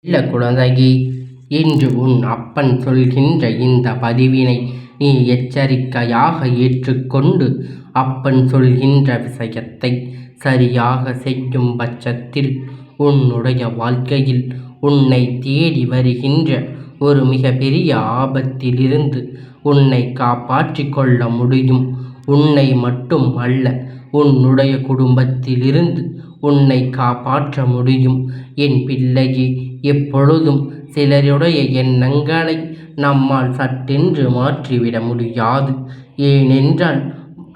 இல்ல குழந்தையே, இன்று உன் அப்பன் சொல்கின்ற இந்த பதிவினை நீ எச்சரிக்கையாக ஏற்றுக்கொண்டு அப்பன் சொல்கின்ற விஷயத்தை சரியாக செய்யும் பட்சத்தில் உன்னுடைய வாழ்க்கையில் உன்னை தேடி வருகின்ற ஒரு மிகப்பெரிய ஆபத்திலிருந்து உன்னை காப்பாற்றிக் கொள்ள முடியும். உன்னை மட்டும் அல்ல, உன்னுடைய குடும்பத்திலிருந்து உன்னை காப்பாற்ற முடியும். என் பிள்ளையே, எப்பொழுதும் சிலருடைய எண்ணங்களை நம்மால் சட்டென்று மாற்றிவிட முடியாது. ஏனென்றால்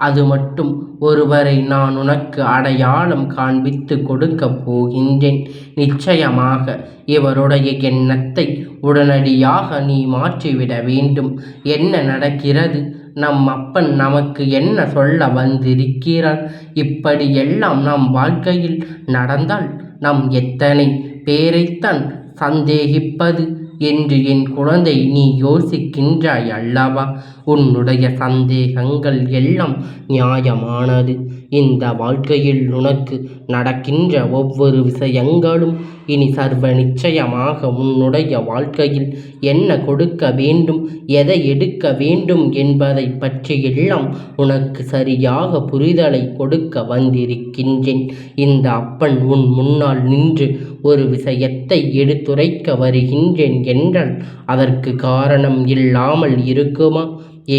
அது மட்டும் ஒருவரை நான் உனக்கு அடையாளம் காண்பித்து கொடுக்கப் போகின்றேன். நிச்சயமாக இவருடைய எண்ணத்தை உடனடியாக நீ மாற்றிவிட வேண்டும். என்ன நடக்கிறது? நம் அப்பன் நமக்கு என்ன சொல்ல வந்திருக்கிறார்? இப்படியெல்லாம் நம் வாழ்க்கையில் நடந்தால் நம் எத்தனை பேரைத்தான் சந்தேகிப்பது என்று என் குழந்தை நீ யோசிக்கின்றாய் அல்லவா? உன்னுடைய சந்தேகங்கள் எல்லாம் நியாயமானது. இந்த வாழ்க்கையில் உனக்கு நடக்கின்ற ஒவ்வொரு விஷயங்களும் இனி சர்வ நிச்சயமாக உன்னுடைய வாழ்க்கையில் என்ன கொடுக்க வேண்டும், எதை எடுக்க வேண்டும் என்பதை பற்றியெல்லாம் உனக்கு சரியாக புரிதலை கொடுக்க வந்திருக்கின்றேன். இந்த அப்பன் உன் முன்னால் நின்று ஒரு விஷயத்தை எடுத்துரைக்க வருகின்றேன் என்றால் அதற்கு காரணம் இல்லாமல் இருக்குமா?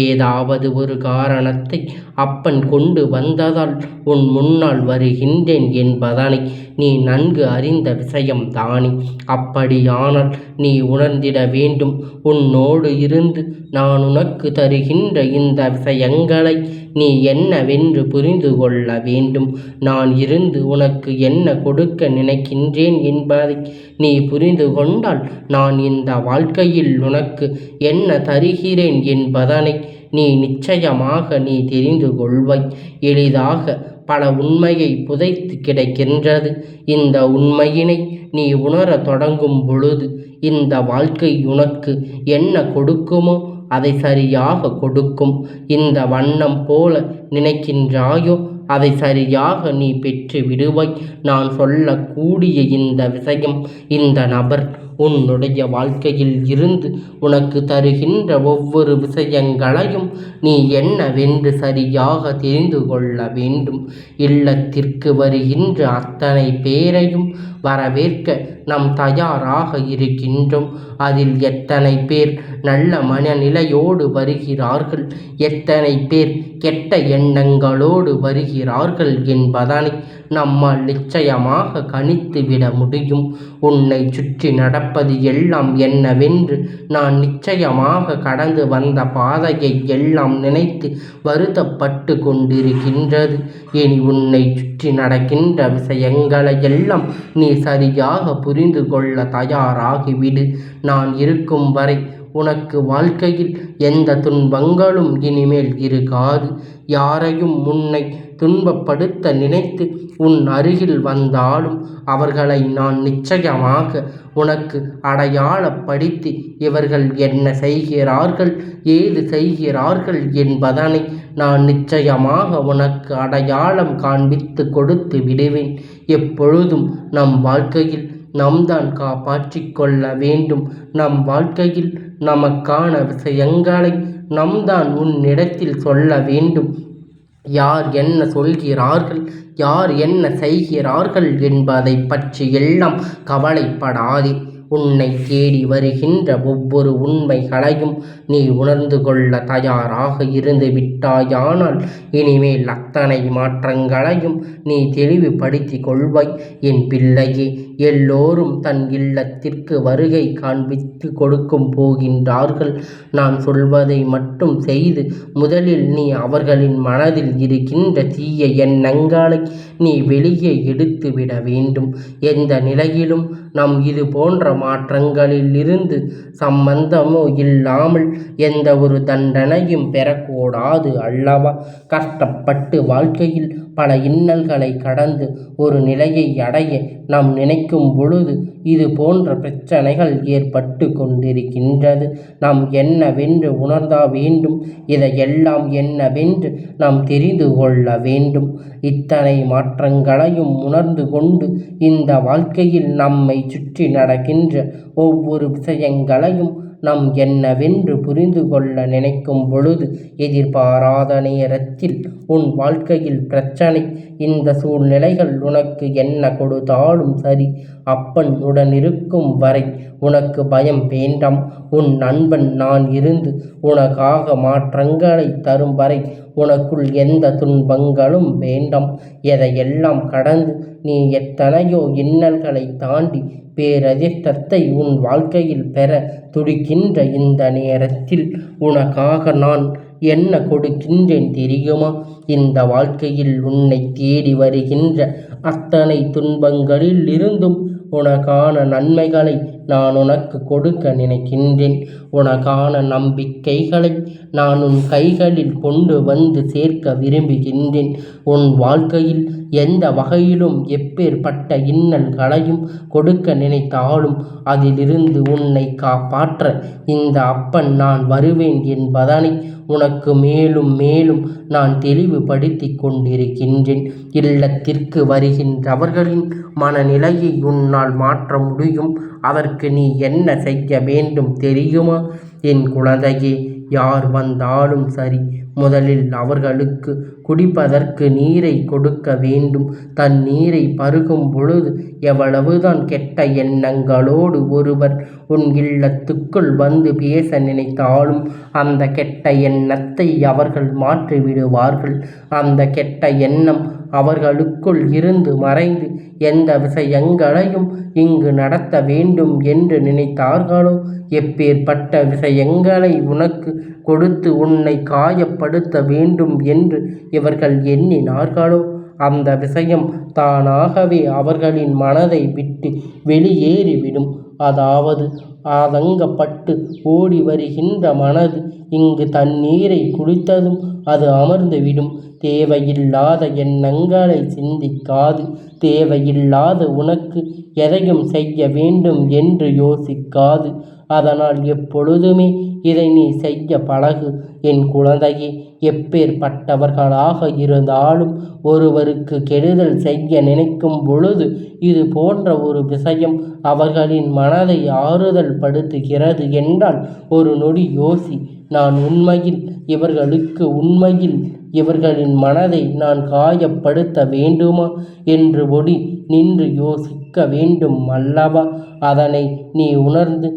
ஏதாவது ஒரு காரணத்தை அப்பன் கொண்டு வந்ததால் உன் முன்னால் வருகின்றேன் என்பதனை நீ நன்கு அறிந்த விஷயம்தானே. அப்படியானால் நீ உணர்ந்திட வேண்டும், உன்னோடு இருந்து நான் உனக்கு தருகின்ற இந்த விஷயங்களை நீ என்னவென்று புரிந்து கொள்ள வேண்டும். நான் இருந்து உனக்கு என்ன கொடுக்க நினைக்கின்றேன் என்பதை நீ புரிந்து கொண்டால் நான் இந்த வாழ்க்கையில் உனக்கு என்ன தருகிறேன் என்பதனை நீ நிச்சயமாக நீ தெரிந்து கொள்வாய். எளிதாக பல உண்மையை புதைத்து கிடக்கின்றது. இந்த உண்மையினை நீ உணர தொடங்கும் பொழுது இந்த வாழ்க்கை உனக்கு என்ன கொடுக்குமோ அதை சரியாக கொடுக்கும். இந்த வண்ணம் போல நினைக்கின்றாயோ அதை சரியாக நீ பெற்று விடுவாய். நான் சொல்லக்கூடிய இந்த விஷயம், இந்த நபர் உன்னுடைய வாழ்க்கையில் இருந்து உனக்கு தருகின்ற ஒவ்வொரு விஷயங்களையும் நீ என்னவென்று சரியாக தெரிந்து கொள்ள வேண்டும். இல்லத்திற்கு வருகின்ற அத்தனை பேரையும் வரவேற்க நாம் தயாராக இருக்கின்றோம். அதில் எத்தனை பேர் நல்ல மனநிலையோடு வருகிறார்கள், எத்தனை பேர் கெட்ட எண்ணங்களோடு வருகிறார்கள் என்பதனை நம்மால் நிச்சயமாக கணித்து விட முடியும். உன்னை சுற்றி நடப்பது எல்லாம் என்னவென்று நான் நிச்சயமாக கடந்து வந்த பாதையை எல்லாம் நினைத்து வருத்தப்பட்டு கொண்டிருக்கின்றது. இனி உன்னை சுற்றி நடக்கின்ற விஷயங்களை எல்லாம் நீ சரியாக புரிந்து கொள்ள தயாராகிவிடு. நான் இருக்கும் வரை உனக்கு வாழ்க்கையில் எந்த துன்பங்களும் இனிமேல் இருக்காது. யாரையும் உன்னை துன்பப்படுத்த நினைத்து உன் அருகில் வந்தாலும் அவர்களை நான் நிச்சயமாக உனக்கு அடையாளப்படுத்தி இவர்கள் என்ன செய்கிறார்கள், ஏது செய்கிறார்கள் என்பதனை நான் நிச்சயமாக உனக்கு அடையாளம் காண்பித்து கொடுத்து விடுவேன். எப்பொழுதும் நம் வாழ்க்கையில் நாம் தான் காப்பாற்றிக் கொள்ள வேண்டும். நம் வாழ்க்கையில் நமக்கான விஷயங்களை நாம் தான் உன்னிடத்தில் சொல்ல வேண்டும். யார் என்ன சொல்கிறார்கள், யார் என்ன செய்கிறார்கள் என்பதை பற்றி எல்லாம் கவலைப்படாதே. உன்னை தேடி வருகின்ற ஒவ்வொரு உண்மைகளையும் நீ உணர்ந்து கொள்ள தயாராக இருந்து விட்டாயானால் இனிமேல் அத்தனை மாற்றங்களையும் நீ தெளிவுபடுத்தி கொள்வாய். என் பிள்ளையே, எல்லோரும் தன் இல்லத்திற்கு வருகை காண்பித்து கொடுக்கும் போகின்றார்கள். நான் சொல்வதை மட்டும் செய்து முதலில் நீ அவர்களின் மனதில் இருக்கின்ற தீய எண்ணங்களை நீ வெளியே எடுத்து விட வேண்டும். எந்த நிலையிலும் நாம் இது போன்ற மாற்றங்களில் இருந்து சம்பந்தமோ இல்லாமல் எந்த ஒரு தண்டனையும் பெறக்கூடாது அல்லவா? கஷ்டப்பட்டு வாழ்க்கையில் பல இன்னல்களை கடந்து ஒரு நிலையை அடைய நாம் நினைக்கும் பொழுது இது போன்ற பிரச்சனைகள் ஏற்பட்டு கொண்டிருக்கின்றது. நாம் என்னவென்று உணர்ந்தா வேண்டும். இதையெல்லாம் என்னவென்று நாம் தெரிந்து கொள்ள வேண்டும். இத்தனை மாற்றங்களையும் உணர்ந்து கொண்டு இந்த வாழ்க்கையில் நம்மை சுற்றி நடக்கின்ற ஒவ்வொரு விஷயங்களையும் நாம் என்னவென்று புரிந்து கொள்ள நினைக்கும் பொழுது எதிர்பாராத நேரத்தில் உன் வாழ்க்கையில் பிரச்சனை, இந்த சூழ்நிலைகள் உனக்கு என்ன கொடுத்தாலும் சரி, அப்பன் உடனிருக்கும் வரை உனக்கு பயம் வேண்டாம். உன் நண்பன் நான் இருந்து உனக்காக மாற்றங்களை தரும் வரை உனக்குள் எந்த துன்பங்களும் வேண்டாம். எதையெல்லாம் கடந்து நீ எத்தனையோ இன்னல்களை தாண்டி பேரதிர்ஷ்டத்தை உன் வாழ்க்கையில் பெற துடிக்கின்ற இந்த நேரத்தில் உனக்காக நான் என்ன கொடுக்கின்றேன் தெரியுமா? இந்த வாழ்க்கையில் உன்னை தேடி வருகின்ற அத்தனை துன்பங்களில் இருந்தும் உனக்கான நன்மைகளை நான் உனக்கு கொடுக்க நினைக்கின்றேன். உனக்கான நம்பிக்கைகளை நான் உன் கைகளில் கொண்டு வந்து சேர்க்க விரும்புகின்றேன். உன் வாழ்க்கையில் எந்த வகையிலும் எப்பேற்பட்ட இன்னல்களையும் கொடுக்க நினைத்தாலும் அதிலிருந்து உன்னை காப்பாற்ற இந்த அப்பன் நான் வருவேன் என்பதனை உனக்கு மேலும் மேலும் நான் தெளிவுபடுத்தி கொண்டிருக்கின்றேன். இல்லத்திற்கு வருகின்றவர்களின் மனநிலையை உன்னால் மாற்ற முடியும். அதற்கு நீ என்ன செய்ய வேண்டும் தெரியுமா? என் குழந்தையே, யார் வந்தாலும் சரி, முதலில் அவர்களுக்கு குடிப்பதற்கு நீரை கொடுக்க வேண்டும். தண்ணீரை பருகும் பொழுது எவ்வளவுதான் கெட்ட எண்ணங்களோடு ஒருவர் உன் இல்லத்துக்குள் வந்து பேச நினைத்தாலும் அந்த கெட்ட எண்ணத்தை அவர்கள் மாற்றிவிடுவார்கள். அந்த கெட்ட எண்ணம் அவர்களுக்குள் இருந்து மறைந்து எந்த விஷயங்களையும் இங்கு நடத்த வேண்டும் என்று நினைத்தார்களோ, எப்பேற்பட்ட விஷயங்களை உனக்கு கொடுத்து உன்னை காயப்படுத்த வேண்டும் என்று இவர்கள் எண்ணினார்களோ, அந்த விஷயம் தானாகவே அவர்களின் மனதை விட்டு வெளியேறிவிடும். அதாவது ஆதங்கப்பட்டு ஓடி வருகின்ற மனது இங்கு தண்ணீரை குடித்ததும் அது அமர்ந்துவிடும். தேவையில்லாத எண்ணங்களை சிந்திக்காது. தேவையில்லாத உனக்கு எதையும் செய்ய வேண்டும் என்று யோசிக்காது. அதனால் எப்பொழுதுமே இதை நீ செய்ய பழகு. என் குழந்தையே, எப்பேற்பட்டவர்களாக இருந்தாலும் ஒருவருக்கு கெடுதல் செய்ய நினைக்கும் பொழுது இது போன்ற ஒரு விஷயம் அவர்களின் மனதை ஆறுதல் படுத்துகிறது என்றால் ஒரு நொடி யோசி. நான் உண்மையில் இவர்களின் மனதை நான் காயப்படுத்த வேண்டுமா என்று ஒடி நின்று யோசிக்க வேண்டும் அல்லவா? அதனை நீ உணர்ந்து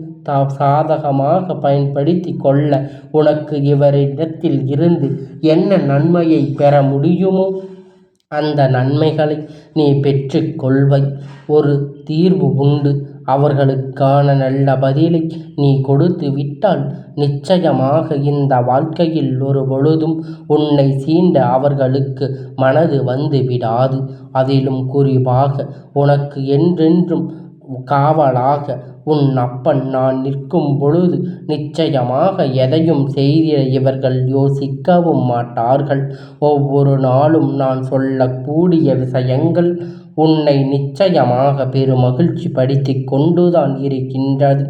சாதகமாக பயன்படுத்தி கொள்ள உனக்கு இவரிடத்தில் இருந்து என்ன நன்மையை பெற முடியுமோ அந்த நன்மைகளை நீ பெற்று கொள்வாய். ஒரு தீர்வு உண்டு. அவர்களுக்கான நல்ல பதிலை நீ கொடுத்து விட்டால் நிச்சயமாக இந்த வாழ்க்கையில் ஒரு பொழுதும் உன்னை சீண்ட அவர்களுக்கு மனது வந்து விடாது. அதிலும் குறிப்பாக உனக்கு என்றென்றும் காவலாக உன் அப்பன் நான் நிற்கும் பொழுது நிச்சயமாக எதையும் செய்திட இவர்கள் யோசிக்கவும் மாட்டார்கள். ஒவ்வொரு நாளும் நான் சொல்லக்கூடிய விஷயங்கள் உன்னை நிச்சயமாக பெருமகிழ்ச்சி படுத்தி கொண்டுதான் இருக்கின்றது.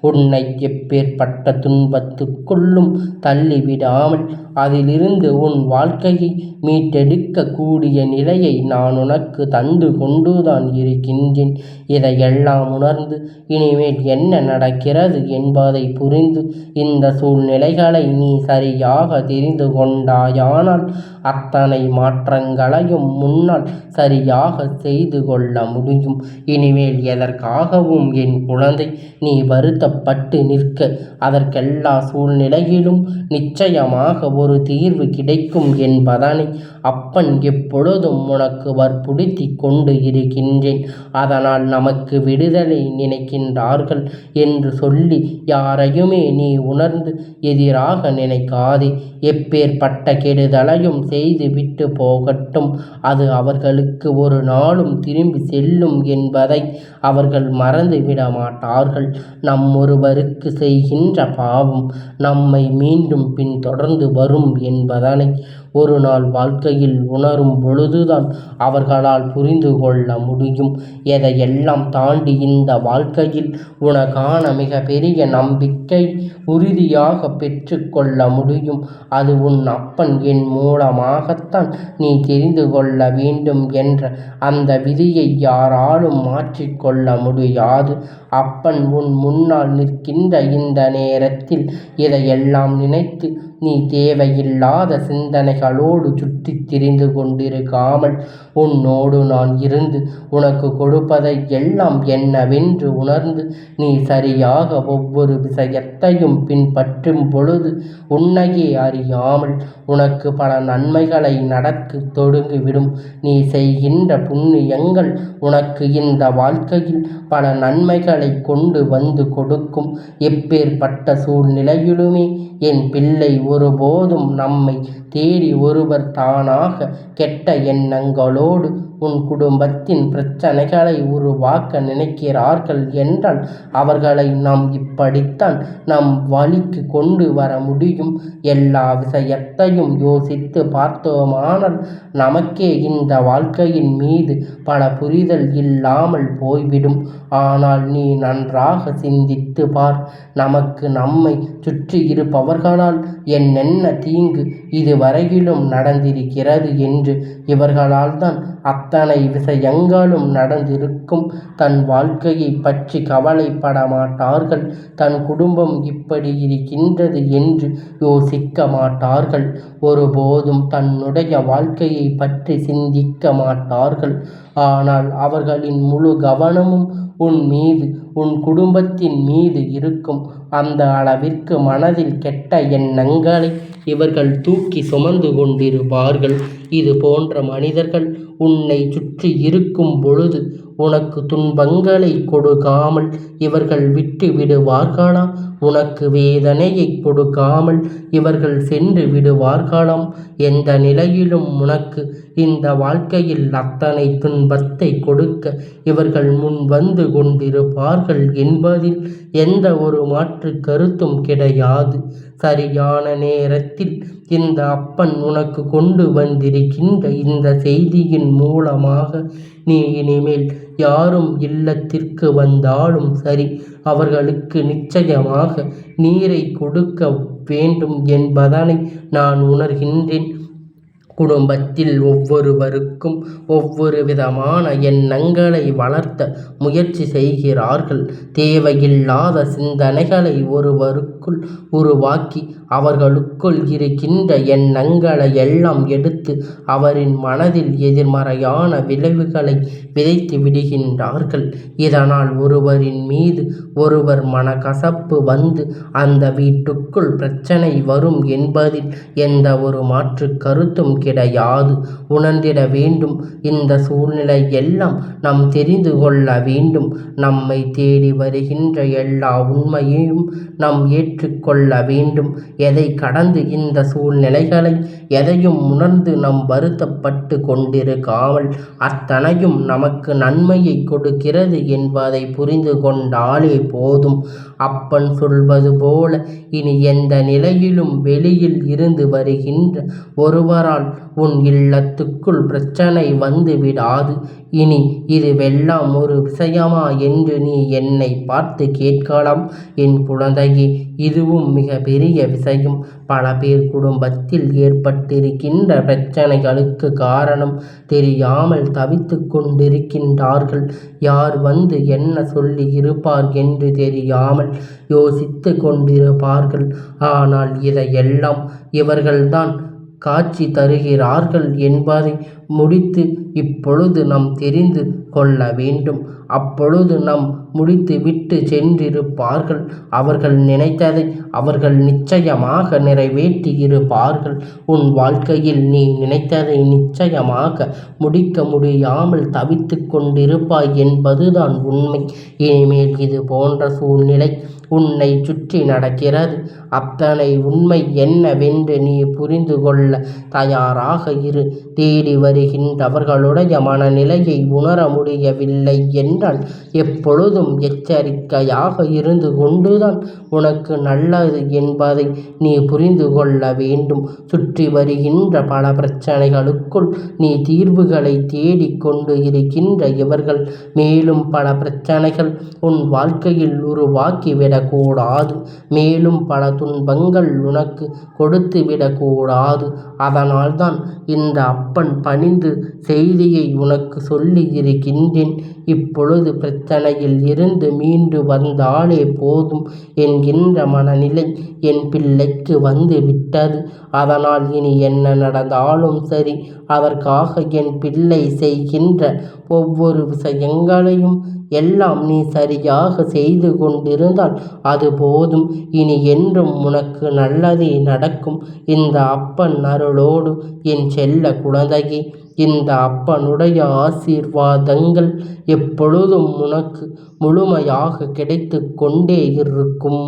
உன்னை எப்பேற்பட்ட துன்பத்துக்குள்ளும் தள்ளிவிடாமல் அதிலிருந்து உன் வாழ்க்கையை மீட்டெடுக்கக்கூடிய நிலையை நான் உனக்கு தந்து கொண்டுதான் இருக்கின்றேன். இதையெல்லாம் உணர்ந்து இனிமேல் என்ன நடக்கிறது என்பதை புரிந்து இந்த சூழ்நிலைகளை நீ சரியாக தெரிந்து கொண்டாயானால் அத்தனை மாற்றங்களையும் முன்னால் சரியாக செய்து கொள்ள முடியும். இனிமேல் எதற்காகவும் என் குழந்தை நீ வருத்தப்பட்டு நிற்க. அதற்கெல்லா சூழ்நிலையிலும் நிச்சயமாக ஒரு தீர்வு கிடைக்கும் என்பதனை அப்பன் எப்பொழுதும் உனக்கு வற்புறுத்தி கொண்டு இருக்கின்றேன். அதனால் நமக்கு விடுதலை நினைக்கின்றார்கள் என்று சொல்லி யாரையுமே நீ உணர்ந்து எதிராக நினைக்காதே. எப்பேற்பட்ட கெடுதலையும் செய்து விட்டு போகட்டும். அது அவர்களுக்கு ஒரு நாளும் திரும்பி செல்லும் என்பதை அவர்கள் மறந்து விட மாட்டார்கள். நம் ஒருவருக்கு செய்கின்ற பாவம் நம்மை மீண்டும் பின்தொடர்ந்து வரும் என்பதனை ஒரு நாள் வாழ்க்கையில் உணரும் பொழுதுதான் அவர்களால் புரிந்து கொள்ள முடியும். எதையெல்லாம் தாண்டி இந்த வாழ்க்கையில் உனக்கான மிக பெரிய நம்பிக்கை உறுதியாக பெற்று கொள்ள முடியும். அது உன் அப்பன் என் மூலமாகத்தான் நீ தெரிந்து கொள்ள வேண்டும் என்ற அந்த விதியை யாராலும் மாற்றிக்கொள்ள முடியாது. அப்பன் உன் முன்னால் நிற்கின்ற இந்த நேரத்தில் இதையெல்லாம் நினைத்து நீ தேவையில்லாத சிந்தனைகளோடு சுற்றித் திரிந்து கொண்டிருக்காமல் உன்னோடு நான் இருந்து உனக்கு கொடுப்பதை எல்லாம் என்னவென்று உணர்ந்து நீ சரியாக ஒவ்வொரு விஷயத்தையும் பின்பற்றும் பொழுது உன்னையே அறியாமல் உனக்கு பல நன்மைகளை நடக்க தொடங்கிவிடும். நீ செய்கின்ற புண்ணியங்கள் உனக்கு இந்த வாழ்க்கையில் பல நன்மைகளை கொண்டு வந்து கொடுக்கும். எப்பேற்பட்ட சூழ்நிலையிலுமே என் பிள்ளை ஒருபோதும் நம்மை தேடி ஒருவர் தானாக கெட்ட எண்ணங்களோடு உன் குடும்பத்தின் பிரச்சனைகளை உருவாக்க நினைக்கிறார்கள் என்றால் அவர்களை நாம் இப்படித்தான் நம் வழிக்கு கொண்டு வர முடியும். எல்லா விஷயத்தையும் யோசித்து பார்த்தோமானால் நமக்கே இந்த வாழ்க்கையின் மீது பல புரிதல் இல்லாமல் போய்விடும். ஆனால் நீ நன்றாக சிந்தித்து பார். நமக்கு நம்மை சுற்றி இருப்பவர்களால் என்னென்ன தீங்கு இதுவரையிலும் நடந்திருக்கிறது என்று. இவர்களால் தான் அத்தனை விஷயங்களும் நடந்திருக்கும். தன் வாழ்க்கையை பற்றி கவலைப்பட மாட்டார்கள். தன் குடும்பம் இப்படி இருக்கின்றது என்று யோசிக்க மாட்டார்கள். ஒருபோதும் தன்னுடைய வாழ்க்கையை பற்றி சிந்திக்க மாட்டார்கள். ஆனால் அவர்களின் முழு கவனமும் உன் மீது உன் குடும்பத்தின் மீது இருக்கும். அந்த அளவிற்கு மனதில் கெட்ட எண்ணங்களை இவர்கள் தூக்கி சுமந்து கொண்டிருப்பார்கள். இது போன்ற மனிதர்கள் உன்னை சுற்றி இருக்கும் பொழுது உனக்கு துன்பங்களை கொடுக்காமல் இவர்கள் விட்டு விடுவார்களா? உனக்கு வேதனையை கொடுக்காமல் இவர்கள் சென்று விடுவார்களாம்? எந்த நிலையிலும் உனக்கு இந்த வாழ்க்கையில் அத்தனை துன்பத்தை கொடுக்க இவர்கள் முன் வந்து கொண்டிருப்பார்கள் என்பதில் எந்த ஒரு மாற்று கருத்தும் கிடையாது. சரியான நேரத்தில் இந்த அப்பன் உனக்கு கொண்டு வந்திருக்கின்ற இந்த செய்தியின் மூலமாக நீ இனிமேல் யாரும் இல்லத்திற்கு வந்தாலும் சரி அவர்களுக்கு நிச்சயமாக நீரை கொடுக்க வேண்டும் என்பதனை நான் உணர்கின்றேன். குடும்பத்தில் ஒவ்வொருவருக்கும் ஒவ்வொரு விதமான எண்ணங்களை வளர்த்த முயற்சி செய்கிறார்கள். தேவையில்லாத சிந்தனைகளை ஒருவருக்குள் உருவாக்கி அவர்களுக்குள் இருக்கின்ற எண்ணங்களை எல்லாம் எடுத்து அவரின் மனதில் எதிர்மறையான விளைவுகளை விதைத்து விடுகின்றார்கள். இதனால் ஒருவரின் மீது ஒருவர் மனக்கசப்பு வந்து அந்த வீட்டுக்குள் பிரச்சனை வரும் என்பதில் எந்த ஒரு மாற்று கருத்தும் கிடையாது. உணர்ந்திட வேண்டும். இந்த சூழ்நிலை எல்லாம் நாம் தெரிந்து கொள்ள வேண்டும். நம்மை தேடி வருகின்ற எல்லா உண்மையையும் நாம் ஏற்றுக்கொள்ள வேண்டும். எதை கடந்து இந்த சூழ்நிலைகளை எதையும் உணர்ந்து நாம் வருத்தப்பட்டு கொண்டிருக்காமல் அத்தனையும் நமக்கு நன்மையை கொடுக்கிறது என்பதை புரிந்து கொண்டாலே போதும். அப்பன் சொல்வது போல இனி எந்த நிலையிலும் வெளியில் இருந்து வருகின்ற ஒருவரால் உன் இல்லத்துக்குள் பிரச்சனை வந்து விடாது. இனி இதுவெல்லாம் ஒரு விஷயமா என்று நீ என்னை பார்த்து கேட்கலாம். என் குழந்தையே, இதுவும் மிக பெரிய விஷயம். பல பேர் குடும்பத்தில் ஏற்பட்டிருக்கின்ற பிரச்சனைகளுக்கு காரணம் தெரியாமல் தவித்து கொண்டிருக்கின்றார்கள். யார் வந்து என்ன சொல்லி இருப்பார் என்று தெரியாமல் யோசித்து கொண்டிருப்பார்கள். ஆனால் இதையெல்லாம் இவர்கள்தான் காட்சி தருகிறார்கள் என்பதை முடித்து இப்பொழுது நாம் தெரிந்து கொள்ள வேண்டும். அப்பொழுது நாம் முடித்து விட்டு சென்றிருப்பார்கள். அவர்கள் நினைத்ததை அவர்கள் நிச்சயமாக நிறைவேற்றி இருப்பார்கள். உன் வாழ்க்கையில் நீ நினைத்ததை நிச்சயமாக முடிக்க முடியாமல் தவித்து கொண்டிருப்பாய் என்பதுதான் உண்மை. இனிமேல் இது போன்ற சூழ்நிலை உன்னை சுற்றி நடக்கிறது. அத்தனை உண்மை என்னவென்று நீ புரிந்து கொள்ள தயாராக இரு. தேடி வருகின்றவர்களுடைய மனநிலையை உணர முடியவில்லை என்றால் எப்பொழுதும் எப்பொழுதும் எச்சரிக்கையாக இருந்து கொண்டுதான் உனக்கு நல்லது என்பதை நீ புரிந்து கொள்ள வேண்டும். சுற்றி வருகின்ற பல பிரச்சனைகளுக்குள் நீ தீர்வுகளை தேடிக் கொண்டு இருக்கின்ற இவர்கள் மேலும் பல பிரச்சனைகள் உன் வாழ்க்கையில் உருவாக்கிவிடக்கூடாது. மேலும் பல துன்பங்கள் உனக்கு கொடுத்து விடக்கூடாது. அதனால்தான் இந்த அப்பன் பணிந்து செய்தியை உனக்கு சொல்லி இருக்கின்றேன். இப்பொழுது பிரச்சனையில் இருந்து மீண்டு வந்தாலே போதும் என்கின்ற மனநிலை என் பிள்ளைக்கு வந்து விட்டது. அதனால் இனி என்ன நடந்தாலும் சரி, அதற்காக என் பிள்ளை செய்கின்ற ஒவ்வொரு விஷயங்களையும் எல்லாம் நீ சரியாக செய்து கொண்டிருந்தால் அது போதும். இனி என்றும் உனக்கு நல்லதே நடக்கும். இந்த அப்பன் அருளோடு என் செல்ல குழந்தையே, இந்த அப்பனுடைய ஆசீர்வாதங்கள் எப்பொழுதும் உனக்கு முழுமையாக கிடைத்து கொண்டே இருக்கும்.